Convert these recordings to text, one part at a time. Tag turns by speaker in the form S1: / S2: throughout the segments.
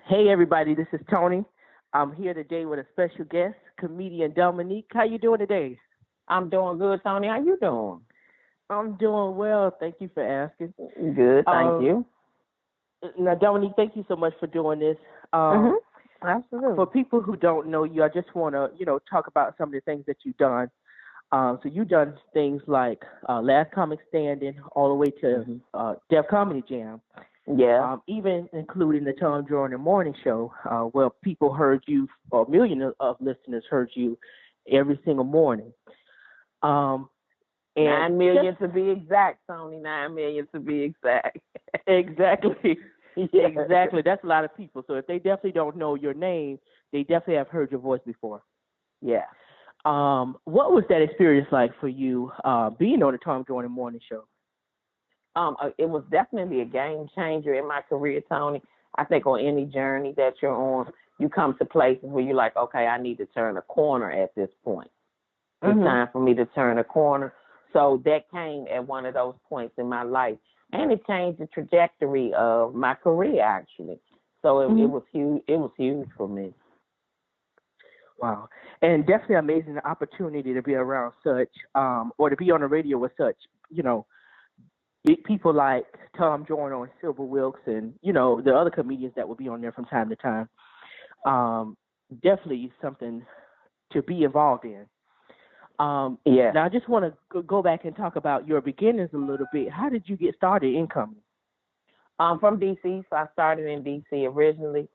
S1: Hey everybody, this is Tony. I'm here today with a special guest, comedian Dominique. How you doing today?
S2: I'm doing good, Tony. How you doing?
S1: I'm doing well. Thank you for asking.
S2: Good, thank you.
S1: Now, Dominique, thank you so much for doing this.
S2: Absolutely.
S1: For people who don't know you, I just want to, talk about some of the things that you've done. So you've done things like Last Comic Standing all the way to Def Comedy Jam.
S2: Yeah.
S1: Even including the Tom Jordan Morning Show, where people heard you, or millions of listeners heard you every single morning. And
S2: 9 million to be exact, Tony. 9 million to be exact.
S1: Exactly. Yeah. Exactly. That's a lot of people. So if they definitely don't know your name, they definitely have heard your voice before.
S2: Yeah.
S1: What was that experience like for you being on the Tom Jordan Morning Show?
S2: It was definitely a game changer in my career, Tony. I think on any journey that you're on, you come to places where you're like, okay, I need to turn a corner at this point. It's time for me to turn a corner. So that came at one of those points in my life. And it changed the trajectory of my career, actually. So it was huge. It was huge for me.
S1: Wow. And definitely amazing opportunity to be around such, or to be on the radio with such, big people like Tom Jordan and Silver Wilkes and, the other comedians that will be on there from time to time. Definitely something to be involved in.
S2: Yeah.
S1: Now, I just want to go back and talk about your beginnings a little bit. How did you get started in comedy?
S2: From D.C., so I started in D.C. originally.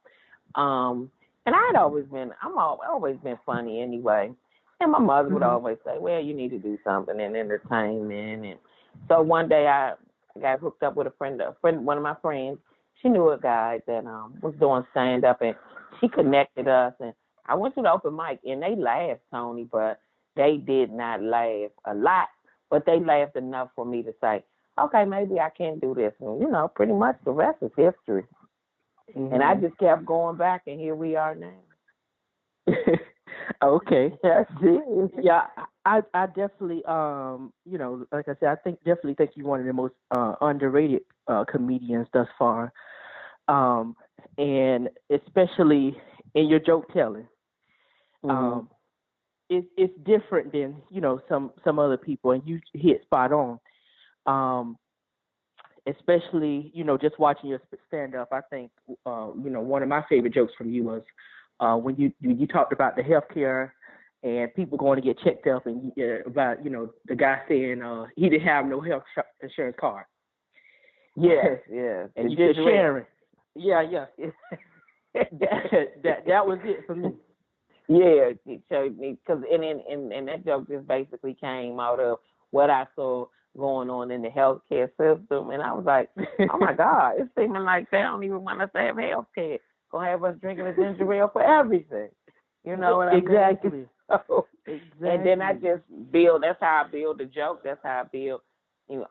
S2: And I had always been, always been funny anyway. And my mother would always say, well, you need to do something in entertainment. And so one day I got hooked up with a friend, one of my friends. She knew a guy that was doing stand-up, and she connected us. And I went to the open mic, and they laughed, Tony, but they did not laugh a lot. But they laughed enough for me to say, okay, maybe I can do this. And, pretty much the rest is history. And I just kept going back, and here we are now.
S1: Okay.
S2: That's it.
S1: Yeah, I definitely, like I said, definitely think you're one of the most underrated comedians thus far, and especially in your joke telling. It's different than some other people, and you hit spot on. Especially just watching your stand up. I think one of my favorite jokes from you was when you talked about the healthcare and people going to get checked up, and about the guy saying he didn't have no health insurance card.
S2: Yes,
S1: and you just sharing. Yeah. that was it for me.
S2: Yeah, it showed me, because and that joke just basically came out of what I saw going on in the healthcare system, and I was like, oh my God, it's seeming like they don't even want us to have healthcare. Gonna have us drinking a ginger ale for everything. You know what I mean?
S1: Exactly.
S2: And then I just build. That's how I build the joke. That's how I build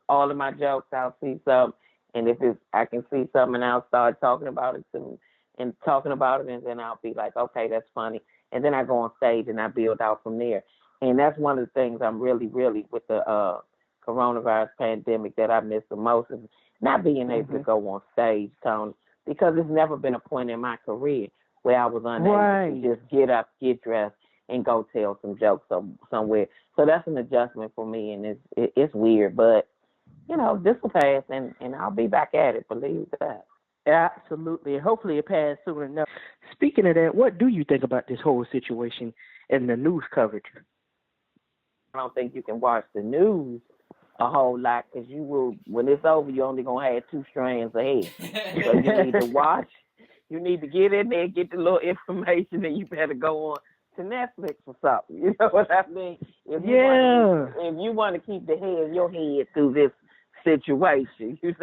S2: all of my jokes. I'll see something, and if I can see something, and I'll start talking about it and then I'll be like, okay, that's funny. And then I go on stage and I build out from there. And that's one of the things I'm really, really, with the coronavirus pandemic, that I miss the most, is not being able to go on stage, Tony, because it's never been a point in my career where I was unable to just get up, get dressed, and go tell some jokes somewhere. So that's an adjustment for me, and it's weird, but this will pass, and I'll be back at it. Believe that.
S1: Absolutely. Hopefully it passed soon enough. Speaking of that, what do you think about this whole situation and the news coverage?
S2: I don't think you can watch the news a whole lot, because you will, when it's over, you're only going to have 2 strands ahead. So you need to watch. You need to get in there, get the little information, and you better go on to Netflix or something. You know what I mean? If you want to keep your head through this situation, you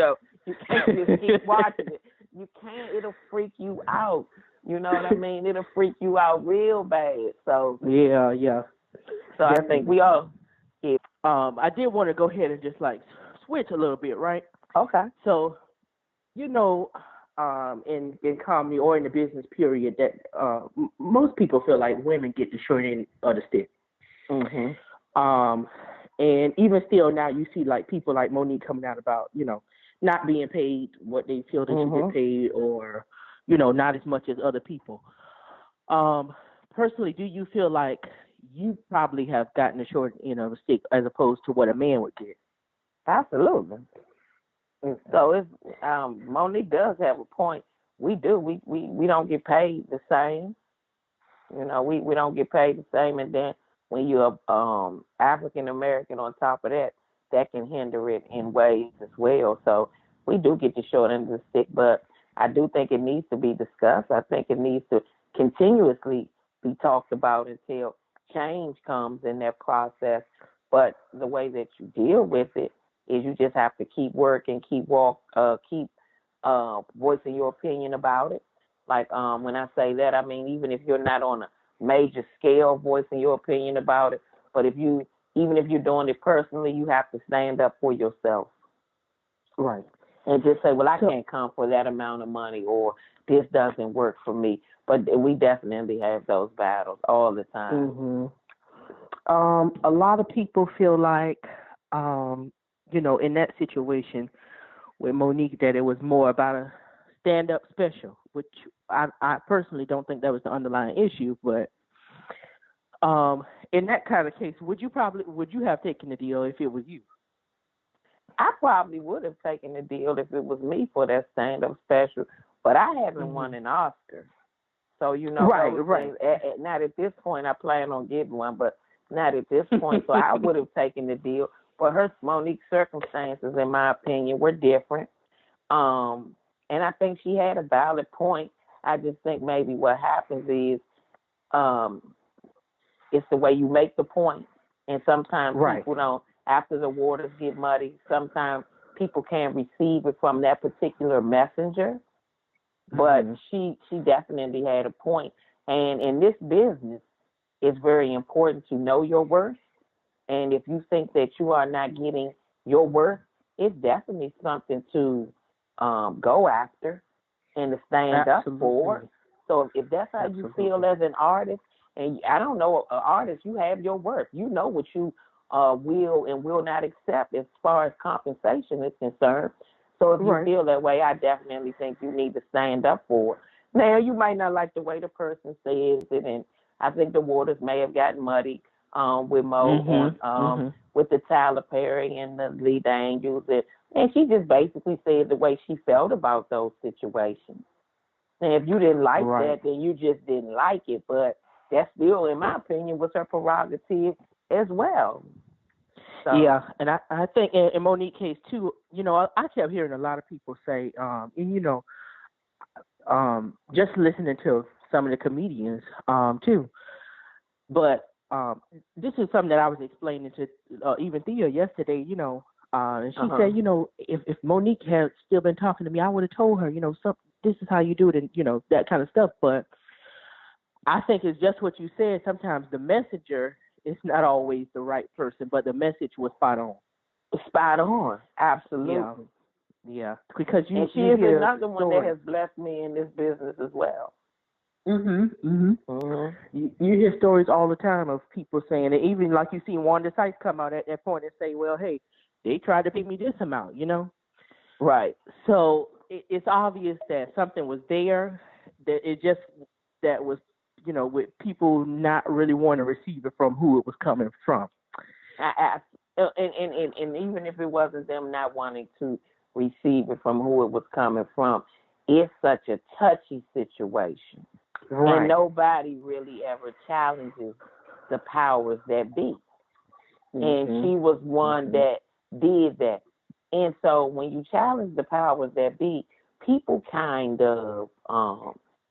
S2: can't just keep watching it. You can't. It'll freak you out. You know what I mean? It'll freak you out real bad. So
S1: yeah.
S2: So I think we all. Yeah.
S1: I did want to go ahead and just switch a little bit, right?
S2: Okay.
S1: So, in comedy or in the business period, that most people feel like women get the short end of the stick. And even still now, you see people like Monique coming out about not being paid what they feel they should get paid, or not as much as other people. Personally, do you feel like you probably have gotten the short end of a stick as opposed to what a man would get?
S2: Absolutely. So it's Monique does have a point. We do. We don't get paid the same. We don't get paid the same, and then when you're African American on top of that, that can hinder it in ways as well. So we do get the short end of the stick, but I do think it needs to be discussed. I think it needs to continuously be talked about until change comes in that process. But the way that you deal with it is you just have to keep working, keep voicing your opinion about it. Like when I say that, I mean even if you're not on a major scale voicing your opinion about it, but even if you're doing it personally, you have to stand up for yourself.
S1: Right.
S2: And just say, well, I can't come for that amount of money, or this doesn't work for me. But we definitely have those battles all the time.
S1: Mm-hmm. A lot of people feel like, in that situation with Monique, that it was more about a stand-up special, which I personally don't think that was the underlying issue. But in that kind of case, would you have taken the deal if it was you?
S2: I probably would have taken the deal if it was me for that stand-up special, but I haven't won an Oscar. So,
S1: right.
S2: Not at this point. I plan on getting one, but not at this point. So I would have taken the deal. But Monique's circumstances, in my opinion, were different. And I think she had a valid point. I just think maybe what happens is it's the way you make the point. And sometimes people don't, after the waters get muddy, sometimes people can't receive it from that particular messenger. But she definitely had a point. And in this business, it's very important to know your worth. And if you think that you are not getting your worth, it's definitely something to go after and to stand up for. So if that's how you feel as an artist, and I don't know, an artist, you have your worth. You know what you will and will not accept as far as compensation is concerned. So if you feel that way, I definitely think you need to stand up for it. Now, you might not like the way the person says it, and I think the waters may have gotten muddy with Mo with the Tyler Perry and the Lee Daniels. And she just basically said the way she felt about those situations. And if you didn't like that, then you just didn't like it. But that still, in my opinion, was her prerogative as well. So.
S1: Yeah, and I think in Monique's case too, I kept hearing a lot of people say, just listening to some of the comedians too. But this is something that I was explaining to even Thea yesterday, and she said, if Monique had still been talking to me, I would have told her, this is how you do it, and that kind of stuff. But I think it's just what you said. Sometimes the messenger is not always the right person, but the message was spot on.
S2: Spot on, absolutely.
S1: Yeah. Because
S2: and she is another one that has blessed me in this business as well.
S1: You hear stories all the time of people saying, and even like you see Wanda Sykes come out at that point and say, well, hey, they tried to pay me this amount, Right. So it's obvious that something was there, that was, with people not really wanting to receive it from who it was coming from.
S2: And even if it wasn't them not wanting to receive it from who it was coming from, it's such a touchy situation. Right. And nobody really ever challenges the powers that be. And she was one that did that. And so when you challenge the powers that be, people kind of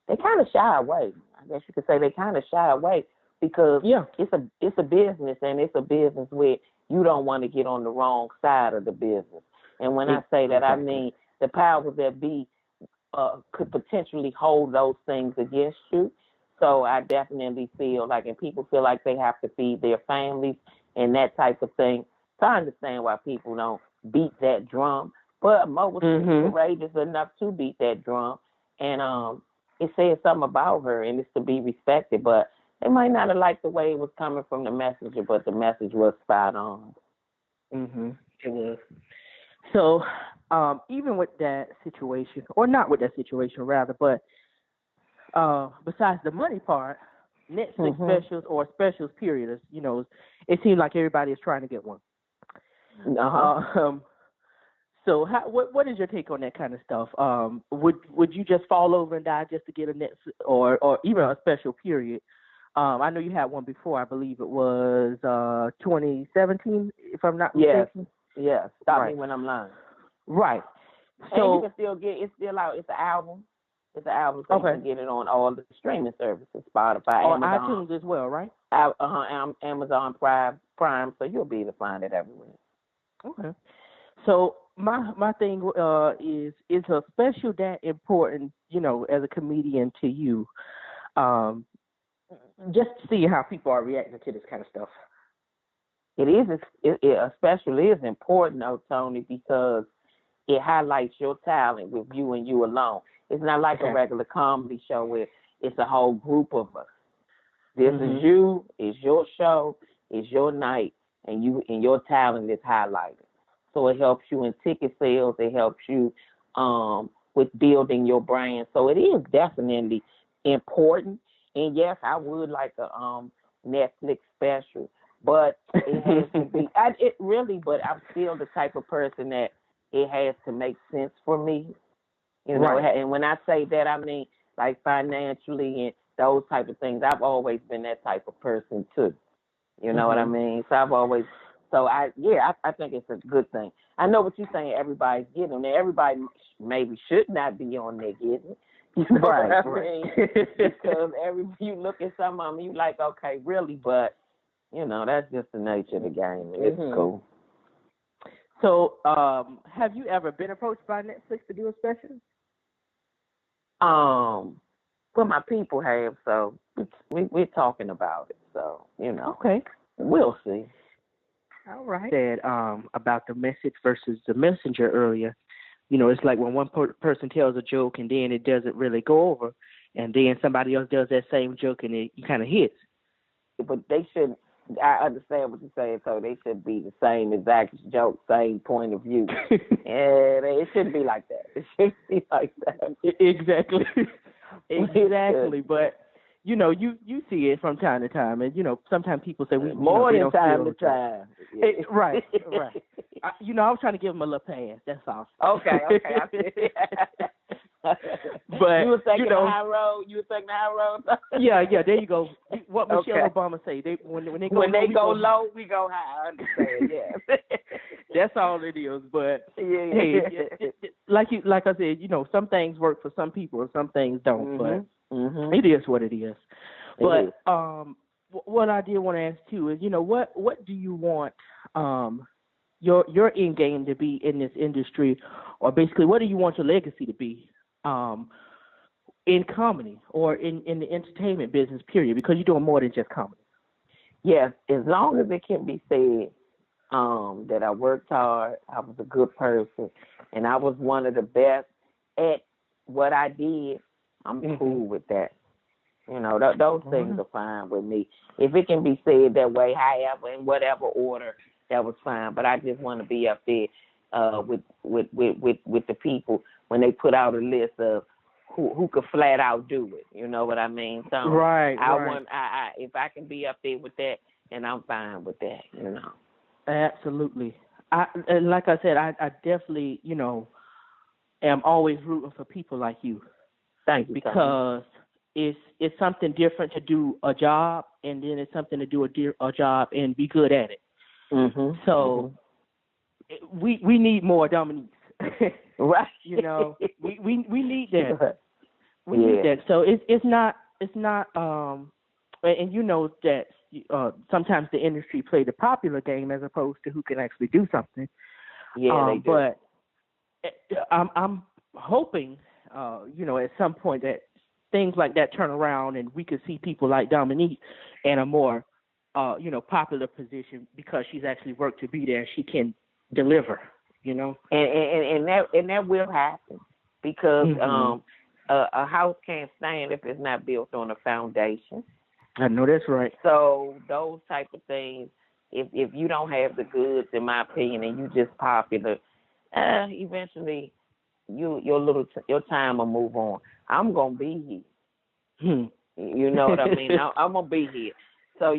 S2: they kind of shy away. I guess you could say they kind of shy away because it's a business, and it's a business where you don't want to get on the wrong side of the business. And when I say that, I mean the powers that be could potentially hold those things against you. So I definitely feel like, and people feel like they have to feed their families and that type of thing. So I understand why people don't beat that drum. But Mo was courageous enough to beat that drum. And it says something about her, and it's to be respected. But they might not have liked the way it was coming from the messenger, but the message was spot on.
S1: It was. So even with that situation, or not with that situation rather, but besides the money part, Netflix specials or specials period is, it seems like everybody is trying to get one. So what is your take on that kind of stuff? Would you just fall over and die just to get a Netflix or even a special period? I know you had one before. I believe it was 2017, if I'm not mistaken.
S2: Yes. Stop me when I'm lying.
S1: Right.
S2: So and you can still get it's still out. It's an album. It's an album, so you can get it on all the streaming services, Spotify,
S1: or
S2: Amazon,
S1: iTunes as well, right?
S2: Amazon Prime, so you'll be able to find it everywhere.
S1: Okay. So my thing is a special that important, as a comedian to you, just to see how people are reacting to this kind of stuff.
S2: It is a special is important, though, Tony, because it highlights your talent with you and you alone. It's not like a regular comedy show where it's a whole group of us. This is you, it's your show, it's your night, and your talent is highlighted. So it helps you in ticket sales, it helps you with building your brand. So it is definitely important. And yes, I would like a Netflix special, but it has to be. But I'm still the type of person that it has to make sense for me.
S1: Right.
S2: And when I say that, I mean like financially and those type of things. I've always been that type of person too. You know what I mean? So I think it's a good thing. I know what you're saying. Everybody's getting them. Everybody maybe should not be on there getting it. You know what I mean? Because you look at some of them, you like, okay, really, but that's just the nature of the game. It's cool.
S1: So, have you ever been approached by Netflix to do a special?
S2: Well, my people have, so we're talking about it. So,
S1: Okay.
S2: We'll see.
S1: All right. Said about the message versus the messenger earlier. It's like when one person tells a joke and then it doesn't really go over, and then somebody else does that same joke and it kind of hits.
S2: But they shouldn't. I understand what you're saying, so they should be the same exact joke, same point of view. And it shouldn't be like that. It shouldn't be like that.
S1: Exactly. Exactly. But you see it from time to time, and sometimes people say
S2: more than time to time.
S1: Yeah. Right. I was trying to give them a little pass. That's all.
S2: Okay.
S1: But
S2: you were taking the high road. Yeah.
S1: There you go. What Michelle Obama say? When they
S2: go low, we go high. I understand. Yeah.
S1: That's all it is. But hey, like I said, some things work for some people and some things don't. But it is what it is. But what I did want to ask too is, what do you want your end game to be in this industry, or basically what do you want your legacy to be in comedy or in the entertainment business, period, because you're doing more than just comedy?
S2: Yes, as long as it can be said that I worked hard, I was a good person, and I was one of the best at what I did, I'm cool with that. Those things are fine with me. If it can be said that way, however, in whatever order, that was fine. But I just want to be up there with the people when they put out a list of who could flat out do it. You know what I mean? So
S1: right.
S2: If I can be up there with that, then I'm fine with that.
S1: Absolutely. And like I said, I definitely am always rooting for people like you.
S2: Thank you.
S1: Because it's something different to do a job, and then it's something to do a job and be good at it. So we need more Dominiques.
S2: Right.
S1: We need that. We need that. So it's not and that sometimes the industry play the popular game as opposed to who can actually do something.
S2: Yeah, they do.
S1: But I'm hoping at some point that things like that turn around and we could see people like Dominique in a more popular position because she's actually worked to be there. She can deliver, and
S2: that will happen because a house can't stand if it's not built on a foundation.
S1: I know that's right.
S2: So those type of things, if you don't have the goods, in my opinion, and you just popular, eventually your time will move on. I'm gonna be here. You know what I mean? I'm gonna be here. So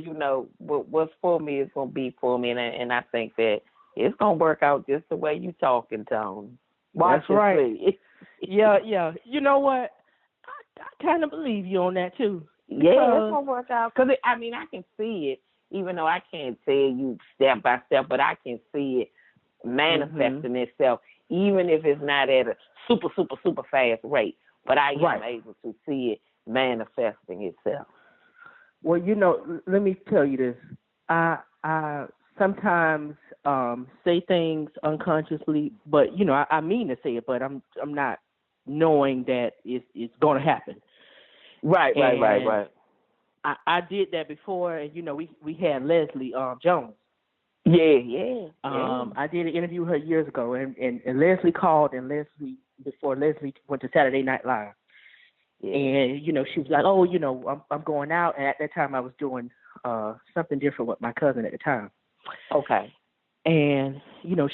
S2: what's for me is gonna be for me, and I think that it's gonna work out just the way you talking, Tony.
S1: That's right. Yeah. You know what? I kind of believe you on that too.
S2: Yeah, it's gonna work out. Cause I can see it, even though I can't tell you step by step, but I can see it manifesting itself, even if it's not at a super, super, super fast rate. But I am able to see it manifesting itself.
S1: Well, let me tell you this. I sometimes say things unconsciously, but I mean to say it, but I'm not knowing that it's going to happen.
S2: Right.
S1: I did that before, and we had Leslie Jones.
S2: Yeah.
S1: I did an interview with her years ago, and Leslie called, and before Leslie went to Saturday Night Live. Yeah. And she was like, "Oh, I'm going out." And at that time, I was doing something different with my cousin at the time.
S2: Okay.
S1: And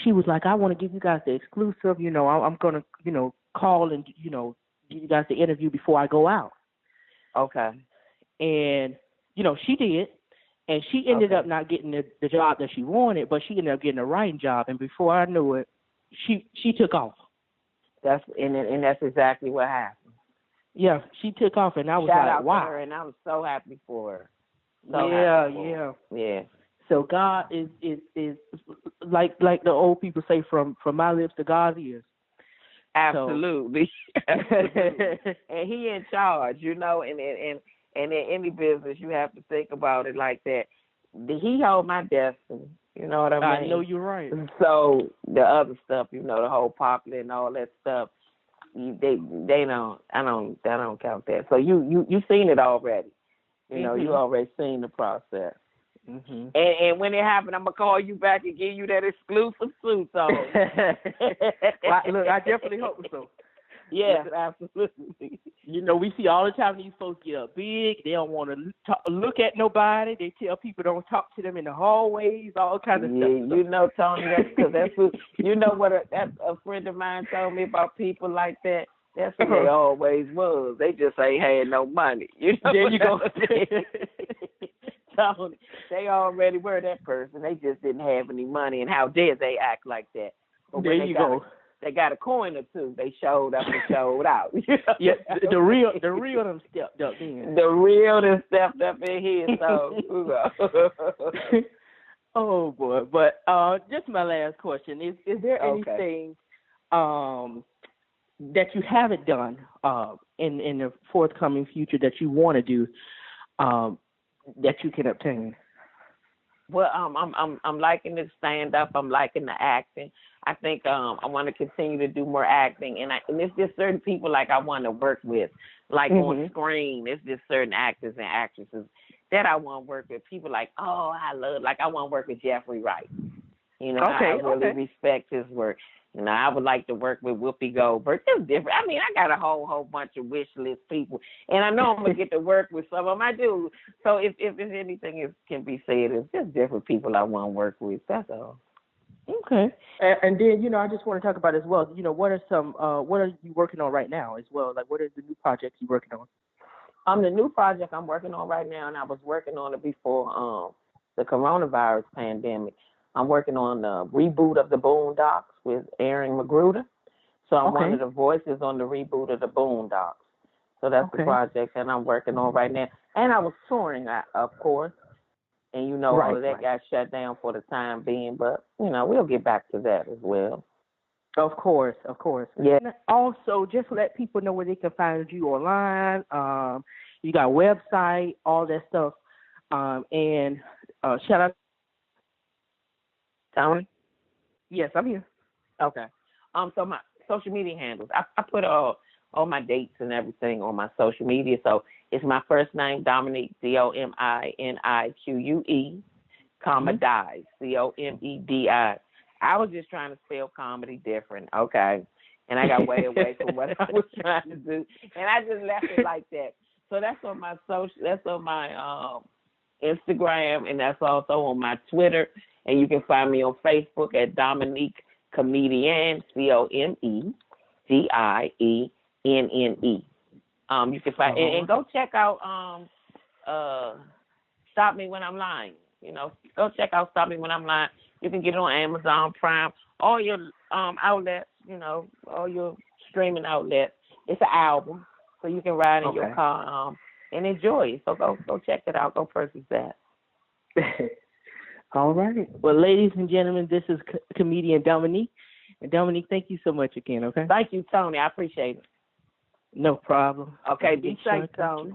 S1: she was like, "I want to give you guys the exclusive. I'm gonna call and give you guys the interview before I go out."
S2: Okay.
S1: And she did, and she ended up not getting the job that she wanted, but she ended up getting a writing job. And before I knew it, she took off.
S2: That's exactly what happened.
S1: Yeah, she took off, and I was
S2: Shout
S1: like,
S2: out
S1: wow.
S2: to her, and I was so happy for her.
S1: Yeah. So God is like the old people say, from my lips to God's ears.
S2: Absolutely. Absolutely. And He in charge, and in any business you have to think about it like that. He hold my destiny. You know what I mean?
S1: I know you're right.
S2: So the other stuff, the whole popular and all that stuff, they don't. I don't count that. So you seen it already. You already seen the process. Mm-hmm. And when it happened, I'm gonna call you back and give you that exclusive suit on.
S1: Look, I definitely hope so.
S2: Yeah, absolutely.
S1: We see all the time these folks get up big. They don't want to look at nobody. They tell people don't talk to them in the hallways, all kinds of stuff.
S2: Tony, that's because that's who, what a friend of mine told me about people like that. That's who they always was. They just ain't had no money.
S1: There you go.
S2: Tony, they already were that person. They just didn't have any money, and how dare they act like that? But
S1: there you go.
S2: They got a coin or two. They showed up and showed out.
S1: Yeah, the real them stepped up in.
S2: The real them stepped up in here. So,
S1: oh boy! But just my last question is there anything that you haven't done in the forthcoming future that you want to do that you can obtain?
S2: Well, I'm liking the stand up. I'm liking the acting. I think I want to continue to do more acting, and it's just certain people like I want to work with, like on screen. It's just certain actors and actresses that I want to work with. People like, I want to work with Jeffrey Wright. I really respect his work. I would like to work with Whoopi Goldberg. It's different. I mean, I got a whole bunch of wish list people, and I know I'm gonna get to work with some of them. I do. So if anything can be said, it's just different people I want to work with. That's all.
S1: Okay. And then I just want to talk about as well. What are you working on right now as well? Like, what are the new projects you're working on?
S2: The new project I'm working on right now, and I was working on it before the coronavirus pandemic. I'm working on the reboot of the Boondocks with Aaron Magruder. So I'm one of the voices on the reboot of the Boondocks. So that's the project that I'm working on right now. And I was touring, of course. And all of that got shut down for the time being. But, we'll get back to that as well.
S1: Of course.
S2: Yeah.
S1: And also, just let people know where they can find you online. You got a website, all that stuff. And shout out.
S2: Tony?
S1: Yes, I'm here.
S2: Okay. So my social media handles, I put all my dates and everything on my social media. So it's my first name, Dominique, Dominique, Dies, Comedi. I was just trying to spell comedy different, okay? And I got way away from what I was trying to do, and I just left it like that. So that's on my Instagram, and that's also on my Twitter. And you can find me on Facebook at Dominique Comedienne, ComedienNne. You can find and go check out Stop Me When I'm Lying. Go check out Stop Me When I'm Lying. You can get it on Amazon Prime, all your outlets, all your streaming outlets. It's an album, so you can ride in your car and enjoy it. So go check it out. Go purchase that.
S1: All right. Well, ladies and gentlemen, this is comedian Dominique. And Dominique, thank you so much again, okay?
S2: Thank you, Tony. I appreciate it.
S1: No problem.
S2: Okay, be safe, Tony.